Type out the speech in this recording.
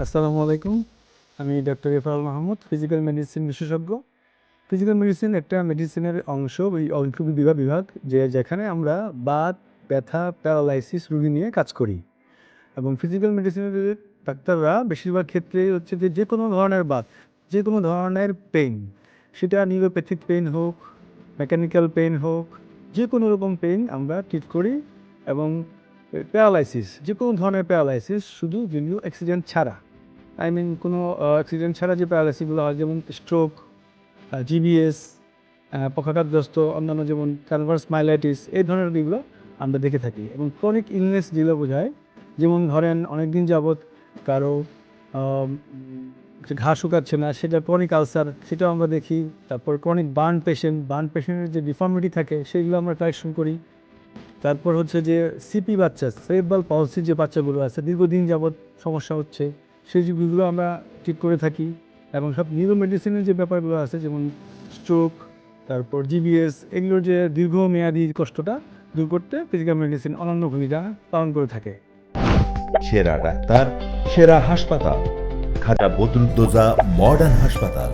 আসসালামু আলাইকুম। আমি doctor Irfanul Mahmud, physical medicine বিশেষজ্ঞ। ফিজিক্যাল মেডিসিন একটা মেডিসিনের অংশ, ওই বিভাগ যেখানে আমরা বাত, ব্যথা, প্যারালাইসিস রোগী নিয়ে কাজ করি। এবং ফিজিক্যাল মেডিসিনের ডাক্তাররা বেশিরভাগ ক্ষেত্রেই হচ্ছে যে কোনো ধরনের বাত, যে কোনো ধরনের পেইন, সেটা নিউরোপ্যাথিক পেইন হোক, মেকানিক্যাল পেইন হোক, যে কোনো রকম পেইন আমরা ট্রিট করি। এবং প্যারালাইসিস, যে কোনো ধরনের প্যারালাইসিস, শুধু যেগুলো অ্যাক্সিডেন্ট ছাড়া, কোনো অ্যাক্সিডেন্ট ছাড়া যে প্যারালাইসিসগুলো হয়, যেমন স্ট্রোক, জিবিএস, পক্ষাঘাতগ্রস্ত, অন্যান্য যেমন ট্রান্সভার্স মাইলাইটিস, এই ধরনের রোগীগুলো আমরা দেখে থাকি। এবং ক্রনিক ইলনেস যেগুলো বোঝায়, যেমন ধরেন অনেক দিন যাবৎ কারো আম, যে ঘা শুকাচ্ছে না, সেটা ক্রনিক আলসার, সেটাও আমরা দেখি। তারপর ক্রনিক বার্ন পেশেন্টের যে ডিফর্মিটি থাকে, সেগুলো আমরা কারেকশন করি। তারপর হচ্ছে যে সিপি বাচ্চা, সেরেব্রাল পলসি যে বাচ্চাগুলো আছে, দীর্ঘদিন যাবৎ সমস্যা হচ্ছে, সেই যেগুলো আমরা ঠিক করে থাকি। এবং সব নিউরো মেডিসিনের যে ব্যাপারগুলো আছে, যেমন স্ট্রোক, তারপর জিবিএস, এগুলোর যে দীর্ঘমেয়াদী কষ্টটা দূর করতে ফিজিক্যাল মেডিসিন অনন্য ভূমিকা পালন করে থাকে। সেরা ডাক্তার, সেরা হাসপাতাল, ঢাকা বদরুদ্দোজা মডার্ন হাসপাতাল।